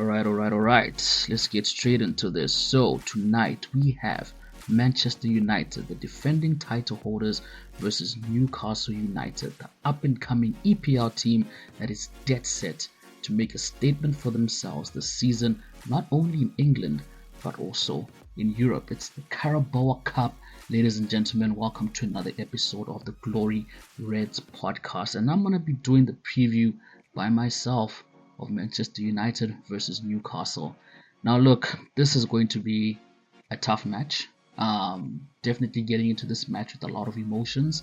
All right. Let's get straight into this. So, tonight we have Manchester United, the defending title holders, versus Newcastle United, the up and coming EPL team that is dead set to make a statement for themselves this season, not only in England but also in Europe. It's the Carabao Cup. Ladies and gentlemen, welcome to another episode of the Glory Reds podcast. And I'm going to be doing the preview by myself of Manchester United versus Newcastle. Now, look, this is going to be a tough match. Definitely getting into this match with a lot of emotions.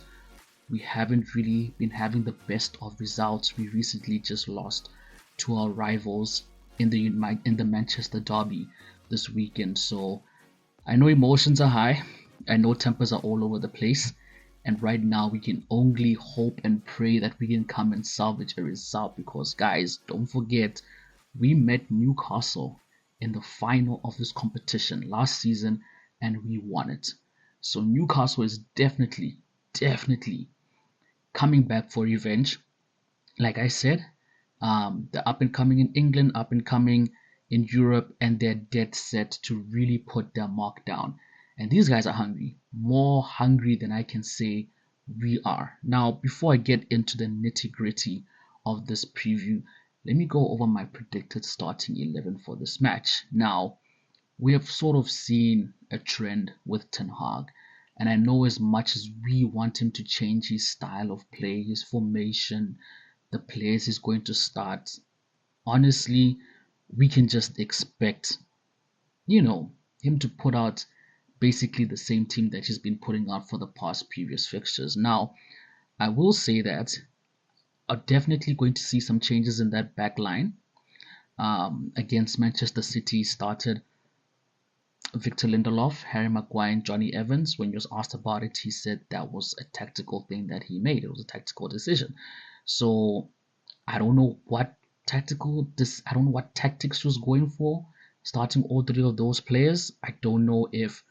We haven't really been having the best of results. We recently just lost to our rivals in the Manchester derby this weekend. So I know emotions are high. I know tempers are all over the place. And right now, we can only hope and pray that we can come and salvage a result because, guys, don't forget, we met Newcastle in the final of this competition last season and we won it. So, Newcastle is definitely coming back for revenge. Like I said, they're up and coming in England, up and coming in Europe, and they're dead set to really put their mark down. And these guys are hungry, more hungry than I can say we are. Now, before I get into the nitty gritty of this preview, let me go over my predicted starting 11 for this match. Now, we have sort of seen a trend with Ten Hag, and I know as much as we want him to change his style of play, his formation, the players he's going to start, honestly, we can just expect, him to put out basically the same team that he's been putting out for the past previous fixtures. Now, I will say that I'm definitely going to see some changes in that back line. Against Manchester City, started Victor Lindelof, Harry Maguire, and Johnny Evans. When he was asked about it, he said that was a tactical thing that he made. It was a tactical decision. So I don't know what I don't know what tactics he was going for, starting all three of those players. I don't know if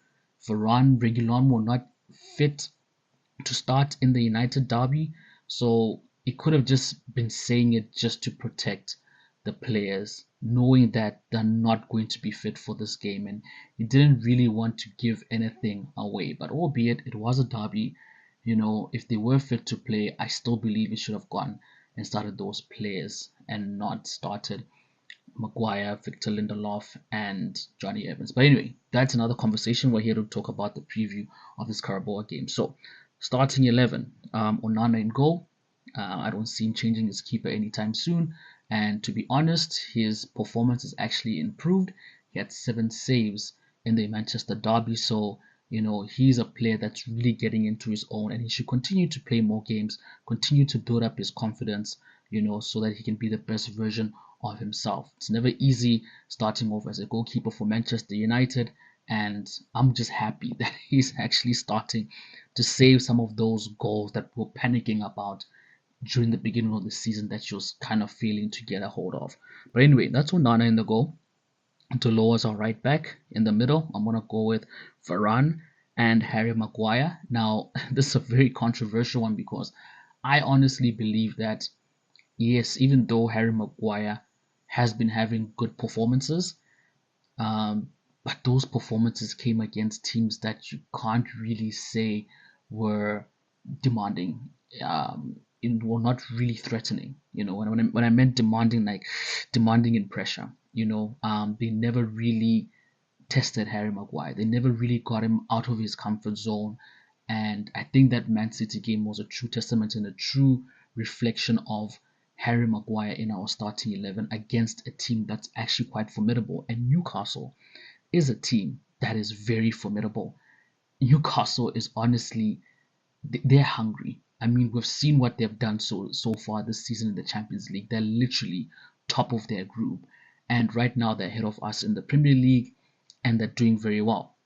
Varane, Reguilon were not fit to start in the United derby, so it could have just been saying it just to protect the players, knowing that they're not going to be fit for this game, and he didn't really want to give anything away. But albeit it was a derby, if they were fit to play, I still believe he should have gone and started those players and not started Maguire, Victor Lindelof, and Johnny Evans. But anyway, that's another conversation. We're here to talk about the preview of this Carabao game. So, starting 11, Onana in goal. I don't see him changing his keeper anytime soon. And to be honest, his performance has actually improved. He had 7 saves in the Manchester derby. So, he's a player that's really getting into his own and he should continue to play more games, continue to build up his confidence, so that he can be the best version of himself. It's never easy starting off as a goalkeeper for Manchester United, and I'm just happy that he's actually starting to save some of those goals that we're panicking about during the beginning of the season that she was kind of failing to get a hold of. But anyway, that's Onana in the goal. To lower our right back in the middle, I'm going to go with Varane and Harry Maguire. Now, this is a very controversial one because I honestly believe that, yes, even though Harry Maguire has been having good performances, but those performances came against teams that you can't really say were demanding, were not really threatening. When I meant demanding, like demanding in pressure, they never really tested Harry Maguire. They never really got him out of his comfort zone. And I think that Man City game was a true testament and a true reflection of Harry Maguire in our starting 11 against a team that's actually quite formidable. And Newcastle is a team that is very formidable. Newcastle is honestly, they're hungry. I mean, we've seen what they've done so far this season in the Champions League. They're literally top of their group. And right now they're ahead of us in the Premier League and they're doing very well.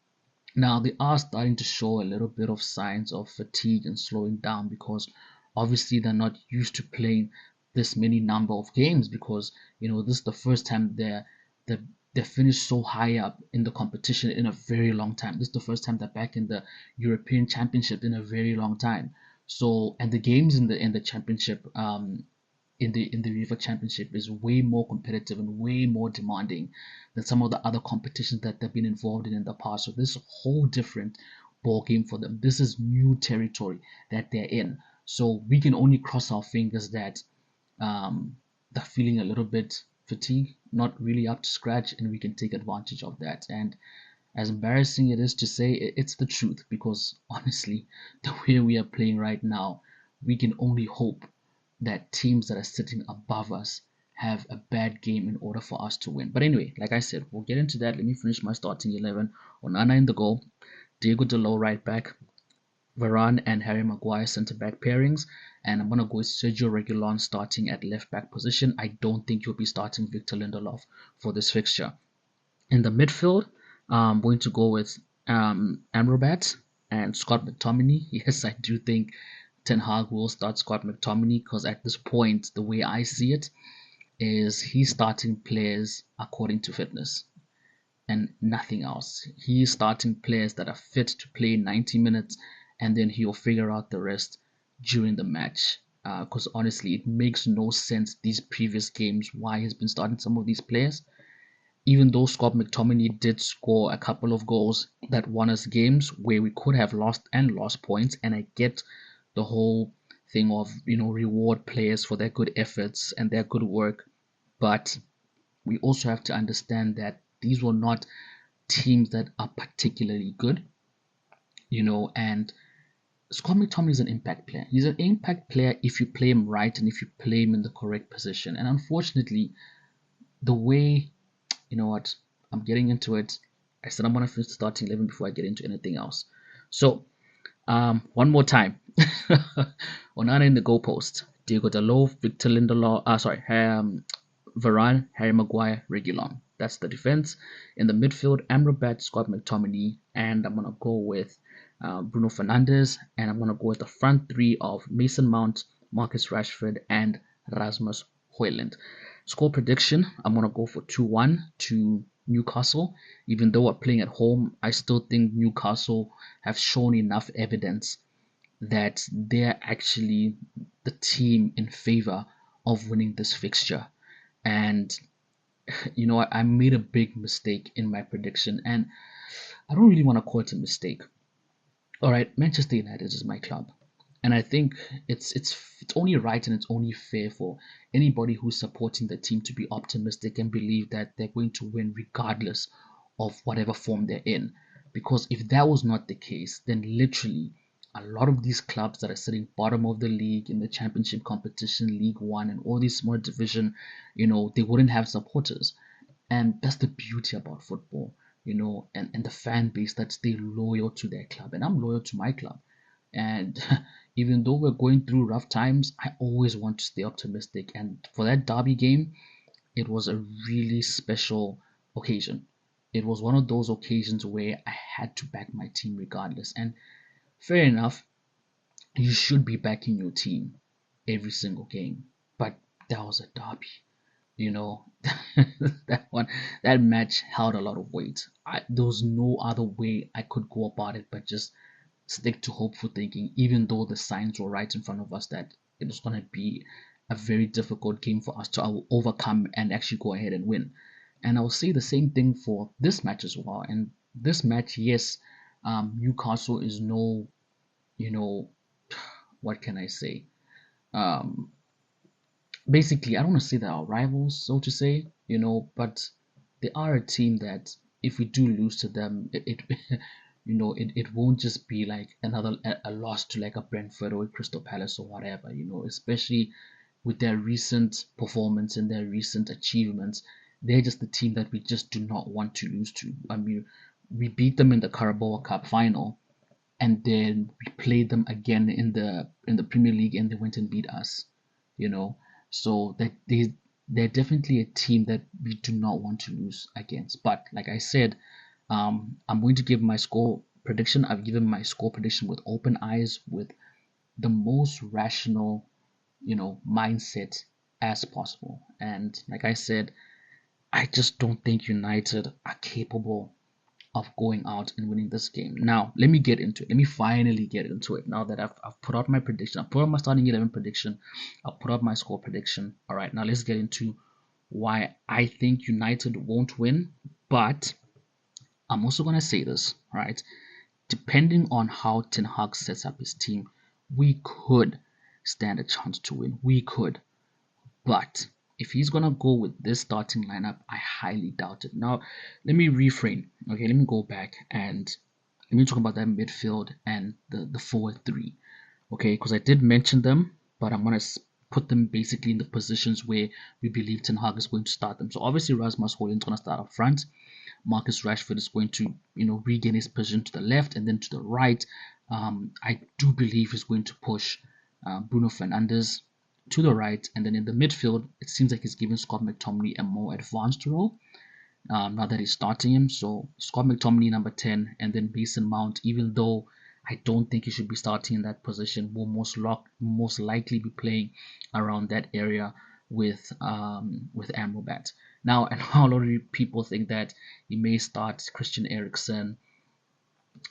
Now they are starting to show a little bit of signs of fatigue and slowing down because obviously they're not used to playing this many number of games because this is the first time they finished so high up in the competition in a very long time. This is the first time they're back in the European Championship in a very long time. So, and the games in the championship, in the UEFA Championship is way more competitive and way more demanding than some of the other competitions that they've been involved in the past. So this is a whole different ball game for them. This is new territory that they're in. So we can only cross our fingers that they're feeling a little bit fatigued, not really up to scratch, and we can take advantage of that. And as embarrassing it is to say, it's the truth because honestly, the way we are playing right now, we can only hope that teams that are sitting above us have a bad game in order for us to win. But anyway, like I said, we'll get into that. Let me finish my starting 11. Onana in the goal, Diego Dalot right back, Varane and Harry Maguire centre back pairings, and I'm gonna go with Sergio Reguilon starting at left back position. I don't think you'll be starting Victor Lindelof for this fixture. In the midfield, I'm going to go with Amrabat and Scott McTominay. Yes, I do think Ten Hag will start Scott McTominay because at this point, the way I see it is he's starting players according to fitness and nothing else. He's starting players that are fit to play 90 minutes and then he'll figure out the rest during the match. Because honestly, it makes no sense these previous games why he's been starting some of these players. Even though Scott McTominay did score a couple of goals that won us games where we could have lost points, and I get the whole thing of reward players for their good efforts and their good work, but we also have to understand that these were not teams that are particularly good, and Scott McTominay is an impact player. He's an impact player if you play him right and if you play him in the correct position. And unfortunately, the way, you know what, I'm getting into it. I said I'm going to finish the starting 11 before I get into anything else. So, one more time. Onana in the goalpost. Diego Dalot, Victor Lindelof, Varane, Harry Maguire, Reguilon. That's the defense. In the midfield, Amrabat, Scott McTominay, and I'm gonna go with Bruno Fernandes, and I'm gonna go with the front three of Mason Mount, Marcus Rashford, and Rasmus Højlund. Score prediction: I'm gonna go for 2-1 to Newcastle. Even though we're playing at home, I still think Newcastle have shown enough evidence that they're actually the team in favor of winning this fixture. And you know what? I made a big mistake in my prediction, and I don't really want to call it a mistake. All right, Manchester United is my club, and I think it's only right and it's only fair for anybody who's supporting the team to be optimistic and believe that they're going to win regardless of whatever form they're in. Because if that was not the case, then literally a lot of these clubs that are sitting bottom of the league in the championship competition, League One, and all these small division, they wouldn't have supporters. And that's the beauty about football, and the fan base that stay loyal to their club. And I'm loyal to my club. And even though we're going through rough times, I always want to stay optimistic. And for that derby game, it was a really special occasion. It was one of those occasions where I had to back my team regardless. And fair enough, you should be backing your team every single game. But that was a derby. You know, that match held a lot of weight. There was no other way I could go about it but just stick to hopeful thinking, even though the signs were right in front of us that it was going to be a very difficult game for us to overcome and actually go ahead and win. And I'll say the same thing for this match as well. And this match, yes, Newcastle is no, you know, what can I say? Um, Basically, I don't want to say they're our rivals, so to say, but they are a team that if we do lose to them, it won't just be like a loss to like a Brentford or a Crystal Palace or whatever, especially with their recent performance and their recent achievements. They're just the team that we just do not want to lose to. I mean, we beat them in the Carabao Cup final, and then we played them again in the Premier League, and they went and beat us. You know, so that they're definitely a team that we do not want to lose against. But like I said, I'm going to give my score prediction. I've given my score prediction with open eyes, with the most rational, mindset as possible. And like I said, I just don't think United are capable of going out and winning this game. Now, let me get into it. Let me finally get into it. Now that I've put out my prediction, I've put out my starting 11 prediction, I'll put out my score prediction. All right, now let's get into why I think United won't win. But I'm also going to say this, right? Depending on how Ten Hag sets up his team, we could stand a chance to win. We could. But if he's gonna go with this starting lineup, I highly doubt it. Now, let me reframe. Okay, let me go back and let me talk about that midfield and the forward three. Okay, because I did mention them, but I'm gonna put them basically in the positions where we believe Ten Hag is going to start them. So obviously Rasmus Højlund's gonna start up front. Marcus Rashford is going to, regain his position to the left and then to the right. I do believe he's going to push Bruno Fernandes to the right, and then in the midfield, it seems like he's giving Scott McTominay a more advanced role now that he's starting him. So Scott McTominay number 10, and then Mason Mount, even though I don't think he should be starting in that position, will most likely be playing around that area with Amrabat. Now, and a lot of people think that he may start Christian Eriksen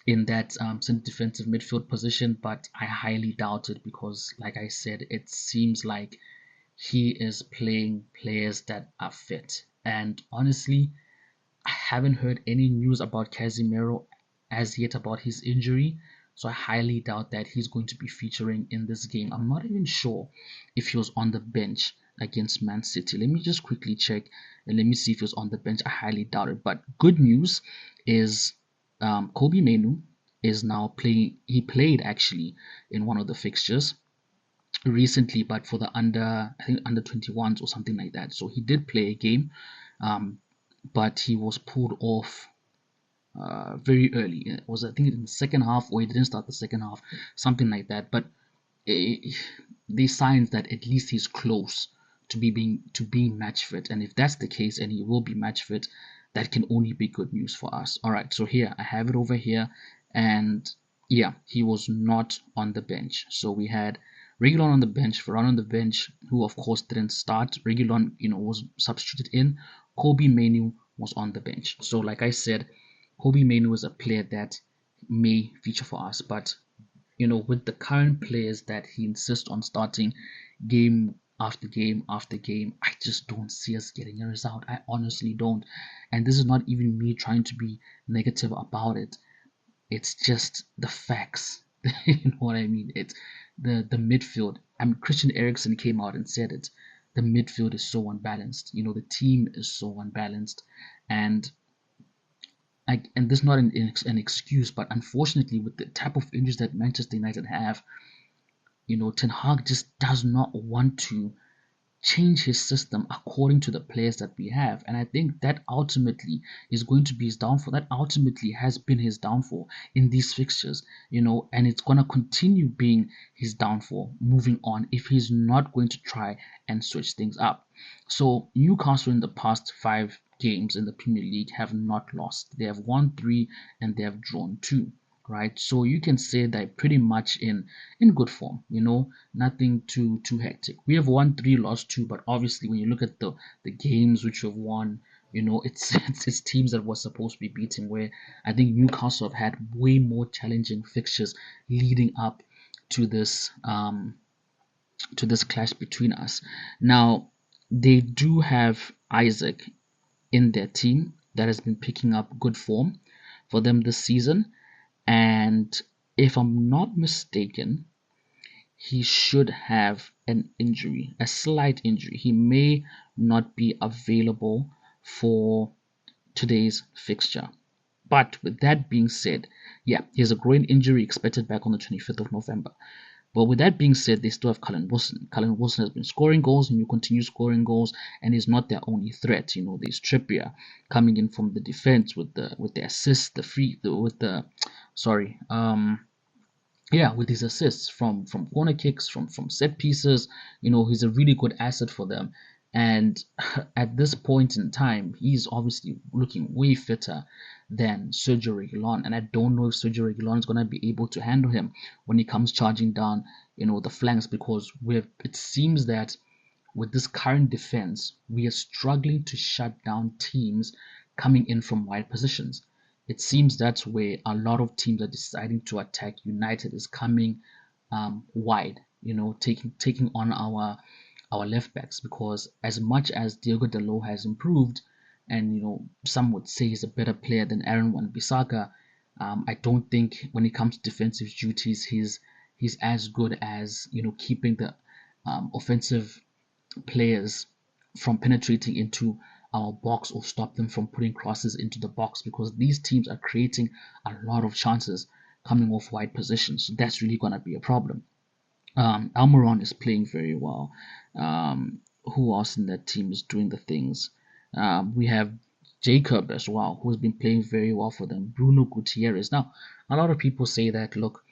in that center defensive midfield position, but I highly doubt it because, like I said, it seems like he is playing players that are fit. And honestly, I haven't heard any news about Casemiro as yet about his injury, so I highly doubt that he's going to be featuring in this game. I'm not even sure if he was on the bench against Man City. Let me just quickly check and let me see if he was on the bench. I highly doubt it. But good news is Kobe Menu is now playing. He played actually in one of the fixtures recently, but for the I think under 21s or something like that. So he did play a game, but he was pulled off very early. It was, I think, in the second half, or he didn't start the second half, something like that. But there's signs that at least he's close to being match fit. And if that's the case, and he will be match fit, that can only be good news for us. All right, so here I have it over here, and yeah, he was not on the bench. So we had Reguilon on the bench, Varane on the bench, who of course didn't start. Reguilon, was substituted in. Kobe Menu was on the bench. So like I said, Kobe Menu is a player that may feature for us, but with the current players that he insists on starting game after game after game, I just don't see us getting a result. I honestly don't. And this is not even me trying to be negative about it. It's just the facts. You know what I mean? It's the midfield. I mean, Christian Eriksen came out and said it. The midfield is so unbalanced. The team is so unbalanced. And this is not an excuse, but unfortunately, with the type of injuries that Manchester United have, Ten Hag just does not want to change his system according to the players that we have. And I think that ultimately is going to be his downfall. That ultimately has been his downfall in these fixtures, and it's going to continue being his downfall moving on if he's not going to try and switch things up. So Newcastle in the past 5 games in the Premier League have not lost. They have won 3 and they have drawn 2. Right, so you can say that pretty much in good form, nothing too hectic. We have won 3, lost 2, but obviously when you look at the games which we've won, it's teams that were supposed to be beating. Where I think Newcastle have had way more challenging fixtures leading up to this clash between us. Now they do have Isaac in their team that has been picking up good form for them this season. And if I'm not mistaken, he should have an injury, a slight injury. He may not be available for today's fixture. But with that being said, yeah, he has a groin injury expected back on the 25th of November. But with that being said, they still have Callum Wilson. Callum Wilson has been scoring goals and will continue scoring goals, and is not their only threat. There's Trippier coming in from the defense with the assists, with his assists from corner kicks, from set pieces. He's a really good asset for them. And at this point in time, he's obviously looking way fitter than Sergio Reguilon. And I don't know if Sergio Reguilon is going to be able to handle him when he comes charging down, the flanks, because it seems that with this current defense, we are struggling to shut down teams coming in from wide positions. it seems that's where a lot of teams are deciding to attack. United is coming wide, taking on our left backs, because as much as Diogo Dalot has improved, and some would say he's a better player than Aaron Wan-Bissaka, I don't think when it comes to defensive duties he's as good as keeping the offensive players from penetrating into our box or stop them from putting crosses into the box, because these teams are creating a lot of chances coming off wide positions. So that's really going to be a problem. Almiron is playing very well. Who else in that team is doing the things? We have Jacob as well, who has been playing very well for them. Bruno Gutierrez. Now, a lot of people say that, look,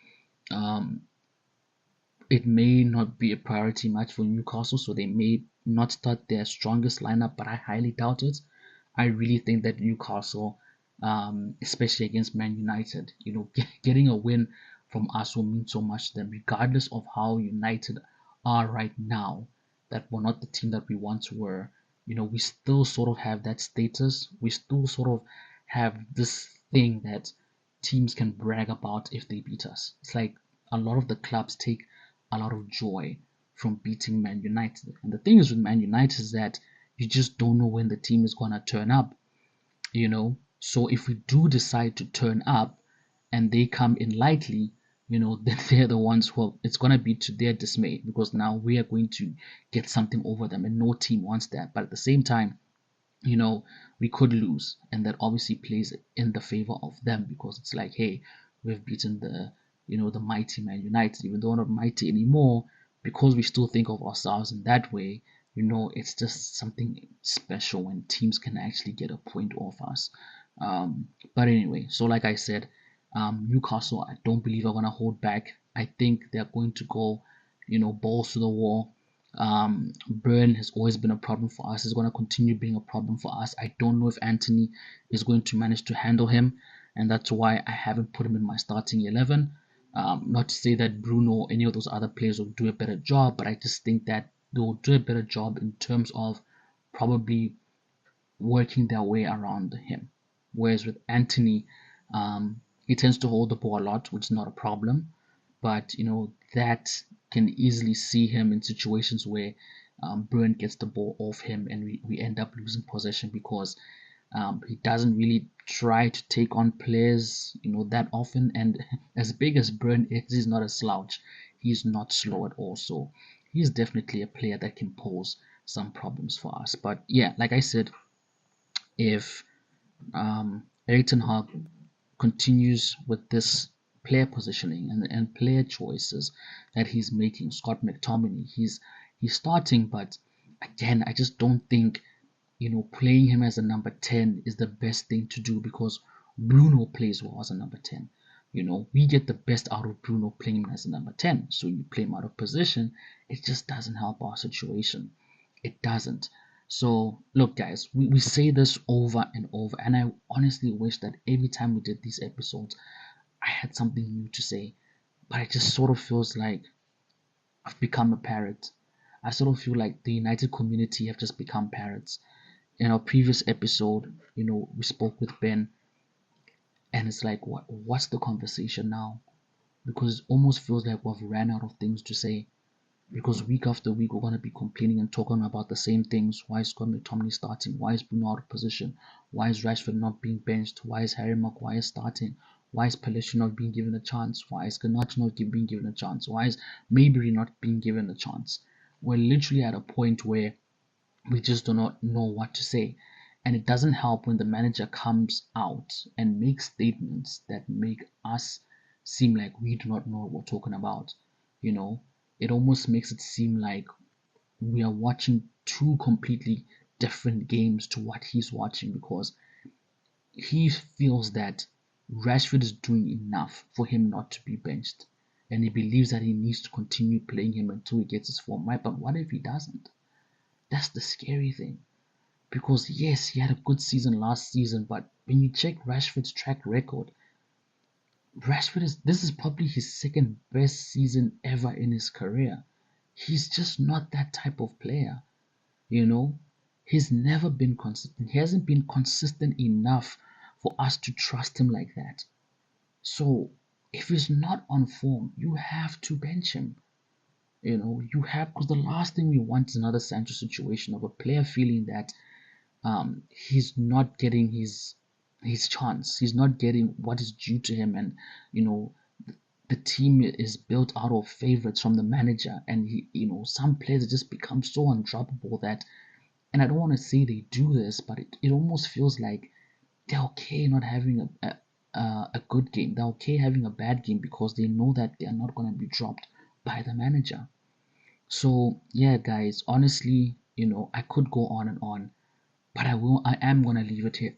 um, it may not be a priority match for Newcastle, so they may not start their strongest lineup, but I highly doubt it. I really think that Newcastle, especially against Man United, getting a win from us will mean so much to them, regardless of how United are right now. That we're not the team that we once were. We still sort of have that status. We still sort of have this thing that teams can brag about if they beat us. It's like a lot of the clubs take a lot of joy from beating Man United. And the thing is with Man United is that you just don't know when the team is going to turn up. So if we do decide to turn up and they come in lightly, then they're the ones who it's going to be to their dismay, because now we are going to get something over them and no team wants that. But at the same time, we could lose, and that obviously plays in the favor of them, because it's like, hey, we've beaten the mighty Man United, even though we're not mighty anymore, because we still think of ourselves in that way. It's just something special when teams can actually get a point off us. But anyway, so like I said, Newcastle, I don't believe are gonna hold back. I think they're going to go, balls to the wall. Burn has always been a problem for us. It's going to continue being a problem for us. I don't know if Anthony is going to manage to handle him, and that's why I haven't put him in my starting 11. Not to say that Bruno or any of those other players will do a better job, but I just think that they'll do a better job in terms of probably working their way around him. Whereas with Anthony, he tends to hold the ball a lot, which is not a problem. But that can easily see him in situations where Burn gets the ball off him and we end up losing possession, because he doesn't really try to take on players that often. And as big as Burn is, he's not a slouch. He's not slow at all. So he's definitely a player that can pose some problems for us. But yeah, like I said, if Eric Ten Hag continues with this player positioning and player choices that he's making, Scott McTominay, he's starting, but again, I just don't think playing him as a number 10 is the best thing to do, because Bruno plays well as a number 10. We get the best out of Bruno playing him as a number 10. So you play him out of position, it just doesn't help our situation. It doesn't. So look, guys, we say this over and over, and I honestly wish that every time we did these episodes, I had something new to say, but it just sort of feels like I've become a parrot. I sort of feel like the United community have just become parrots. In our previous episode, we spoke with Ben, and it's like, what's the conversation now? Because it almost feels like we've ran out of things to say. Because week after week, we're going to be complaining and talking about the same things. Why is Scott McTominay starting? Why is Bruno out of position? Why is Rashford not being benched? Why is Harry Maguire starting? Why is Pelissier not being given a chance? Why is Garnacho not being given a chance? Why is Maybury not being given a chance? We're literally at a point where we just do not know what to say. And it doesn't help when the manager comes out and makes statements that make us seem like we do not know what we're talking about. It almost makes it seem like we are watching two completely different games to what he's watching, because he feels that Rashford is doing enough for him not to be benched, and he believes that he needs to continue playing him until he gets his form right. But what if he doesn't? That's the scary thing, because yes, he had a good season last season, but when you check Rashford's track record, this is probably his second best season ever in his career. He's just not that type of player, you know. He's never been consistent. He hasn't been consistent enough for us to trust him like that. So if he's not on form, you have to bench him. You have, because the last thing we want is another Sancho situation of a player feeling that he's not getting his chance. He's not getting what is due to him, and you know the team is built out of favorites from the manager, and some players just become so undroppable that, and I don't want to say they do this, but it almost feels like they're okay not having a good game. They're okay having a bad game because they know that they are not going to be dropped by the manager. So yeah, guys, honestly, I could go on and on, but I am gonna leave it here.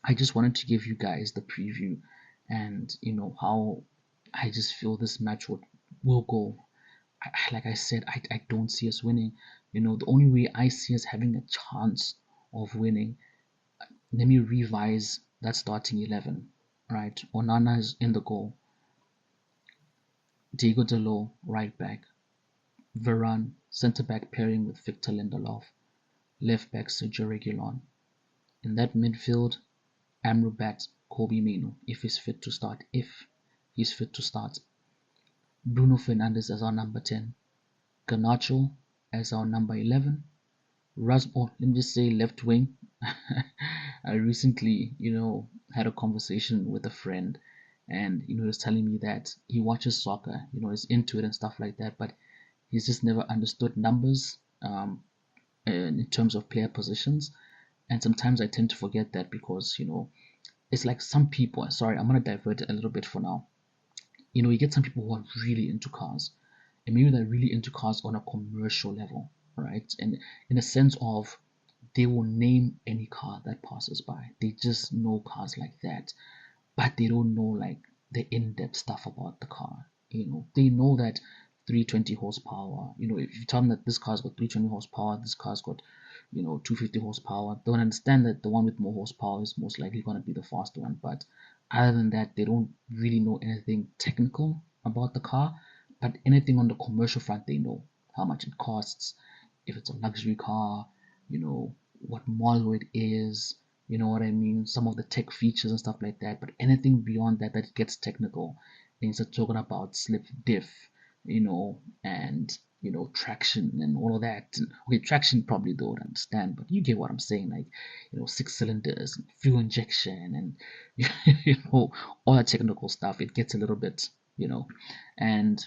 I just wanted to give you guys the preview, and how I just feel this match will go. Like I said, I don't see us winning. The only way I see us having a chance of winning. Let me revise that starting 11. Right, Onana is in the goal. Diego Dalot, right back. Varane, centre back pairing with Victor Lindelof. Left back Sergio Reguilon. In that midfield, Amrabat, Kobe Mino, if he's fit to start. If he's fit to start. Bruno Fernandes as our number 10. Garnacho as our number 11. Let me just say left wing. I recently, had a conversation with a friend, and he was telling me that he watches soccer, is into it and stuff like that, but he's just never understood numbers in terms of player positions. And sometimes I tend to forget that because, it's like some people, sorry, I'm going to divert it a little bit for now. You get some people who are really into cars, and maybe they're really into cars on a commercial level, right? And in a sense of they will name any car that passes by. They just know cars like that, but they don't know like the in-depth stuff about the car. They know that 320 horsepower. If you tell them that this car's got 320 horsepower, this car's got 250 horsepower, they don't understand that the one with more horsepower is most likely going to be the faster one. But other than that, they don't really know anything technical about the car. But anything on the commercial front, they know how much it costs, if it's a luxury car, what model it is, you know what I mean, some of the tech features and stuff like that. But anything beyond that that gets technical, and start talking about slip diff, and traction and all of that. Okay, traction probably they would understand, but you get what I'm saying, like 6 cylinders, and fuel injection, and all that technical stuff. It gets a little bit, and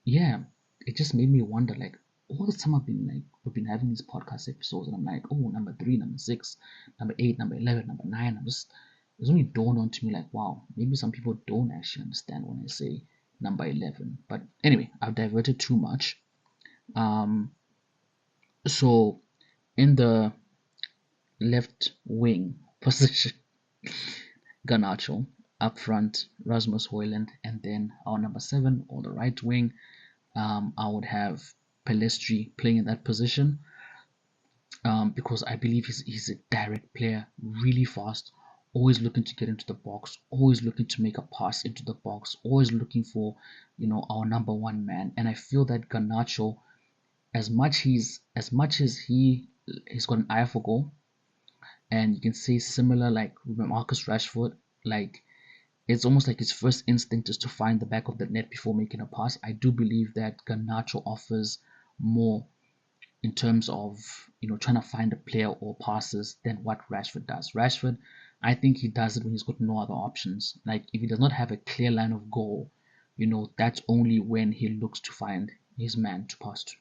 yeah, it just made me wonder, like, all the time we've been having these podcast episodes, and I'm like, oh, number 3, number 6, number 8, number 11, number 9. It's only dawned on to me like, wow, maybe some people don't actually understand when I say number 11. But anyway, I've diverted too much. So in the left wing position, Garnacho, up front, Rasmus Højlund, and then our number 7 on the right wing, I would have Pelestri playing in that position, because I believe he's a direct player, really fast, always looking to get into the box, always looking to make a pass into the box, always looking for our number 1 man. And I feel that Garnacho, as much as he's got an eye for goal, and you can say similar like Marcus Rashford, like it's almost like his first instinct is to find the back of the net before making a pass. I do believe that Garnacho offers more in terms of trying to find a player or passes than what Rashford does. Rashford, I think he does it when he's got no other options. Like if he does not have a clear line of goal, that's only when he looks to find his man to pass to.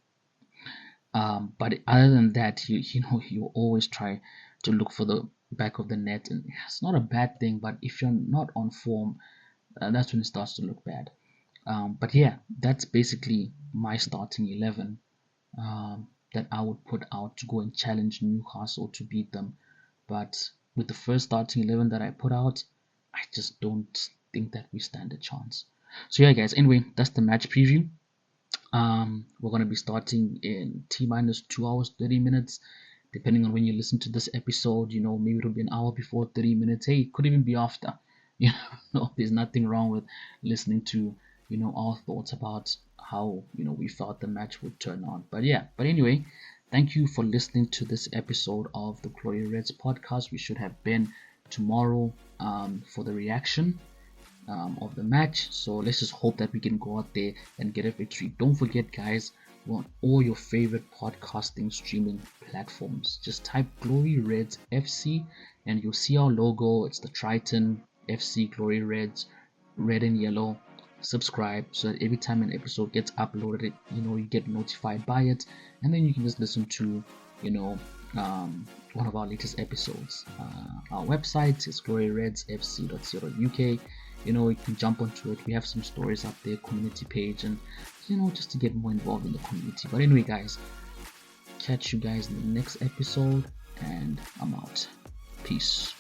But other than that, you always try to look for the back of the net, and it's not a bad thing. But if you're not on form, that's when it starts to look bad. But yeah, that's basically my starting 11 that I would put out to go and challenge Newcastle to beat them. But with the first starting 11 that I put out, I just don't think that we stand a chance. So yeah, guys. Anyway, that's the match preview. We're going to be starting in T-minus 2 hours, 30 minutes, depending on when you listen to this episode. Maybe it'll be an hour before, 30 minutes. Hey, it could even be after. There's nothing wrong with listening to, our thoughts about how, we thought the match would turn out. But anyway, thank you for listening to this episode of the Glory Reds podcast. We should have been tomorrow for the reaction of the match. So let's just hope that we can go out there and get a victory. Don't forget, guys, we're on all your favorite podcasting streaming platforms. Just type Glory Reds FC and you'll see our logo. It's the Triton FC Glory Reds, red and yellow. Subscribe so that every time an episode gets uploaded, you get notified by it, and then you can just listen to one of our latest episodes. Our website is gloryredsfc.co.uk. You can jump onto it. We have some stories up there, community page, and just to get more involved in the community. But anyway, guys, catch you guys in the next episode, and I'm out. Peace.